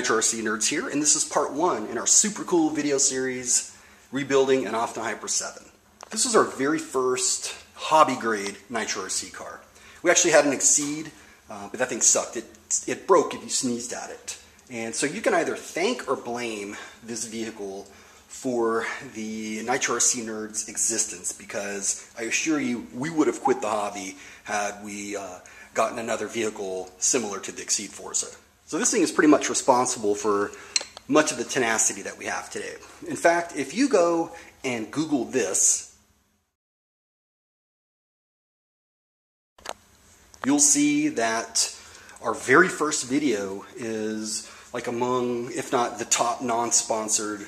Nitro RC Nerds here, and this is part 1 in our super cool video series, Rebuilding an OFNA Hyper 7. This is our very first hobby grade Nitro RC car. We actually had an Exceed, but that thing sucked. It broke if you sneezed at it. And so you can either thank or blame this vehicle for the Nitro RC Nerds' existence, because I assure you we would have quit the hobby had we gotten another vehicle similar to the Exceed Forza. So this thing is pretty much responsible for much of the tenacity that we have today. In fact, if you go and Google this, you'll see that our very first video is like among, if not the top non-sponsored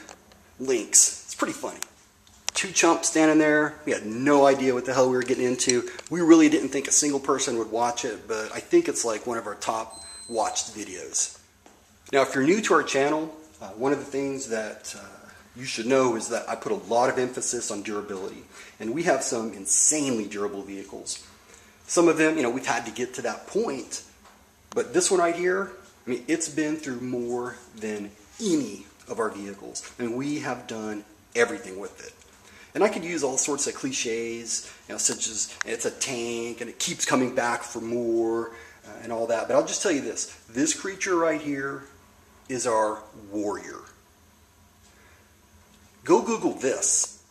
links. It's pretty funny. Two chumps standing there. We had no idea what the hell we were getting into. We really didn't think a single person would watch it, but I think it's like one of our top watched videos. Now, if you're new to our channel, one of the things that you should know is that I put a lot of emphasis on durability, and we have some insanely durable vehicles. Some of them, we've had to get to that point, but this one right here, it's been through more than any of our vehicles, and we have done everything with it. And I could use all sorts of cliches, such as it's a tank and it keeps coming back for more and all that. But I'll just tell you this creature right here is our warrior. Go Google this.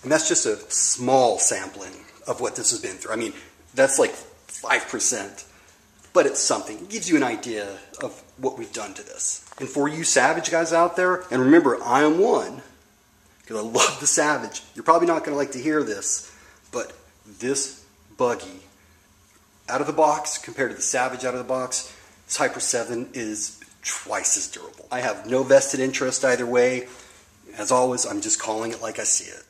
And that's just a small sampling of what this has been through. That's like 5%. But it's something. It gives you an idea of what we've done to this. And for you Savage guys out there, and remember, I am one, because I love the Savage. You're probably not going to like to hear this, but this Buggy, out of the box, compared to the Savage out of the box, this Hyper 7 is twice as durable. I have no vested interest either way. As always, I'm just calling it like I see it.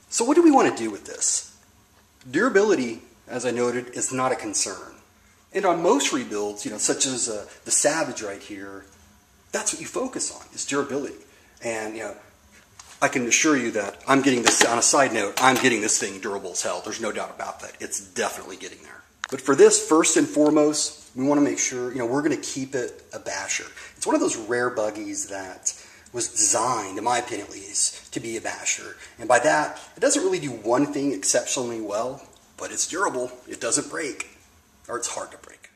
So what do we want to do with this? Durability, as I noted, is not a concern. And on most rebuilds, such as the Savage right here, that's what you focus on, is durability. And, I can assure you that I'm getting this, on a side note, I'm getting this thing durable as hell. There's no doubt about that. It's definitely getting there. But for this, first and foremost, we want to make sure, we're going to keep it a basher. It's one of those rare buggies that was designed, in my opinion at least, to be a basher. And by that, it doesn't really do one thing exceptionally well, but it's durable. It doesn't break, or it's hard to break.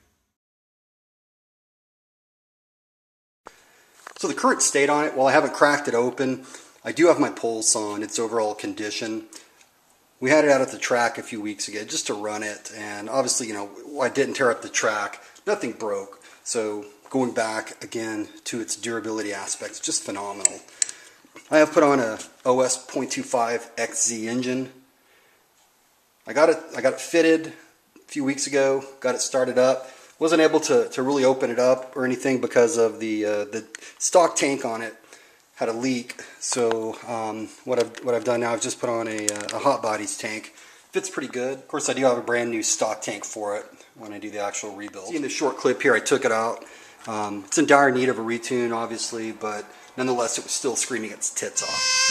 So the current state on it, while I haven't cracked it open, I do have my pulse on its overall condition. We had it out at the track a few weeks ago just to run it, and obviously, I didn't tear up the track. Nothing broke, so going back again to its durability aspects, just phenomenal. I have put on a OS 0.25 XZ engine. I got it fitted a few weeks ago, got it started up. Wasn't able to really open it up or anything because of the stock tank on it had a leak. So what I've done now, I've just put on a hot bodies tank. Fits pretty good. Of course, I do have a brand new stock tank for it when I do the actual rebuild. See in this short clip here, I took it out. It's in dire need of a retune, obviously, but nonetheless, it was still screaming its tits off.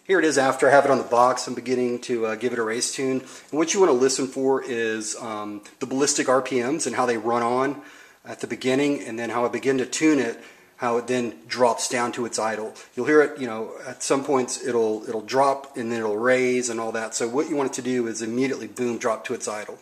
Here it is after I have it on the box. I'm beginning to give it a race tune. And what you want to listen for is the ballistic RPMs and how they run on at the beginning, and then how I begin to tune it, how it then drops down to its idle. You'll hear it, at some points it'll drop and then it'll raise and all that. So what you want it to do is immediately, boom, drop to its idle.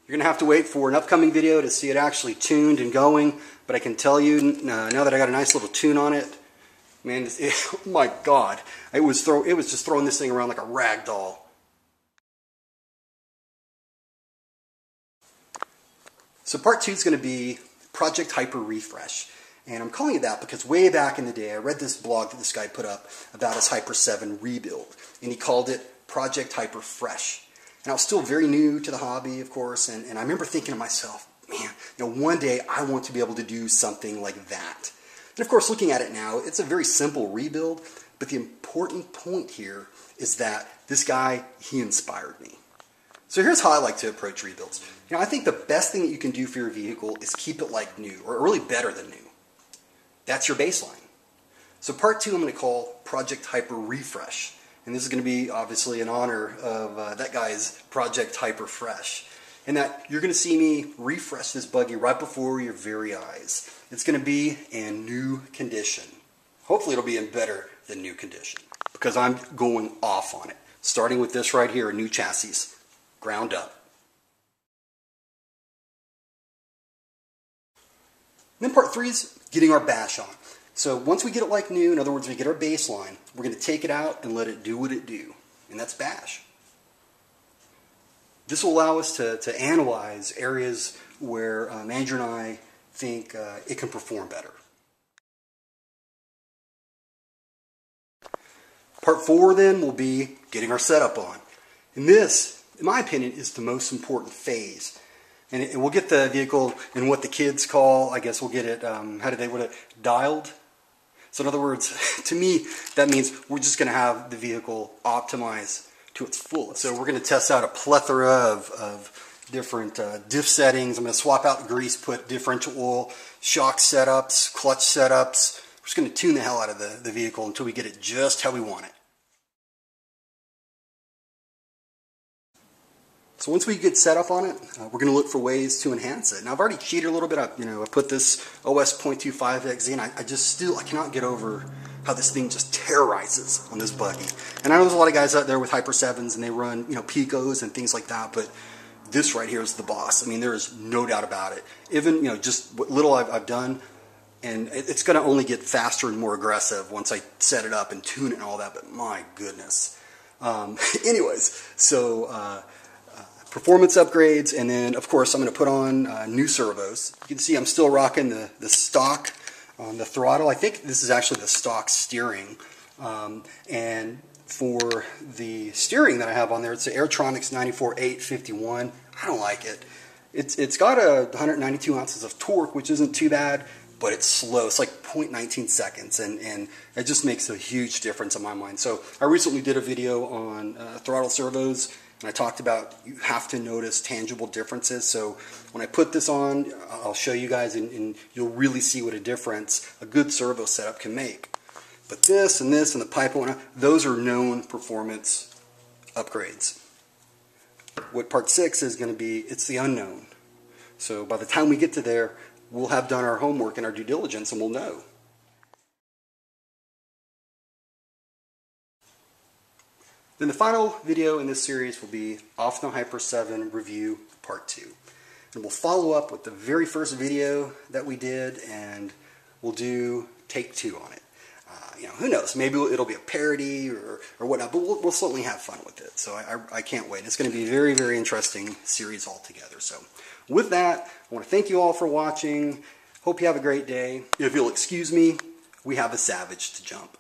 You're going to have to wait for an upcoming video to see it actually tuned and going, but I can tell you, now that I got a nice little tune on it, man, oh my God, it was just throwing this thing around like a rag doll. So part 2 is going to be Project Hyper Refresh. And I'm calling it that because way back in the day, I read this blog that this guy put up about his Hyper 7 rebuild. And he called it Project Hyper Fresh. And I was still very new to the hobby, of course, and I remember thinking to myself, man, one day I want to be able to do something like that. And of course, looking at it now, it's a very simple rebuild, but the important point here is that this guy, he inspired me. So here's how I like to approach rebuilds. I think the best thing that you can do for your vehicle is keep it like new, or really better than new. That's your baseline. So part 2 I'm going to call Project Hyper Refresh. And this is going to be obviously in honor of that guy's Project Hyper Fresh. And that you're going to see me refresh this buggy right before your very eyes. It's going to be in new condition. Hopefully it'll be in better than new condition, because I'm going off on it. Starting with this right here, a new chassis, ground up. And then part 3 is getting our bash on. So once we get it like new, in other words, we get our baseline, we're going to take it out and let it do what it do. And that's bash. This will allow us to analyze areas where Andrew and I think it can perform better. Part 4 then will be getting our setup on. And this, in my opinion, is the most important phase. And we'll get the vehicle in what the kids call, I guess we'll get it, dialed? So in other words, to me, that means we're just going to have the vehicle optimized to its fullest. So we're going to test out a plethora of different diff settings. I'm going to swap out the grease, put differential oil, shock setups, clutch setups. We're just going to tune the hell out of the vehicle until we get it just how we want it. So once we get set up on it, we're going to look for ways to enhance it. Now I've already cheated a little bit. I put this OS 0.25XZ, and I cannot get over how this thing just terrorizes on this buggy. And I know there's a lot of guys out there with Hyper 7s, and they run Picos and things like that, but this right here is the boss. I mean, there is no doubt about it. Even just what little I've done, and it's going to only get faster and more aggressive once I set it up and tune it and all that. But my goodness. Anyways, so. Performance upgrades, and then of course I'm going to put on new servos. You can see I'm still rocking the stock on the throttle. I think this is actually the stock steering. And for the steering that I have on there, it's the Airtronics 94851. I don't like it. It's got 192 ounces of torque, which isn't too bad, but it's slow. It's like 0.19 seconds, and it just makes a huge difference in my mind. So I recently did a video on throttle servos, and I talked about you have to notice tangible differences. So when I put this on, I'll show you guys, and you'll really see what a difference a good servo setup can make. But this and the pipe, those are known performance upgrades. What part 6 is going to be, it's the unknown. So by the time we get to there, we'll have done our homework and our due diligence, and we'll know. Then the final video in this series will be OFNA Hyper 7 Review Part 2. And we'll follow up with the very first video that we did, and we'll do take 2 on it. Who knows, maybe it'll be a parody or whatnot, but we'll certainly have fun with it. So I can't wait. It's going to be a very, very interesting series altogether. So with that, I want to thank you all for watching. Hope you have a great day. If you'll excuse me, we have a Savage to jump.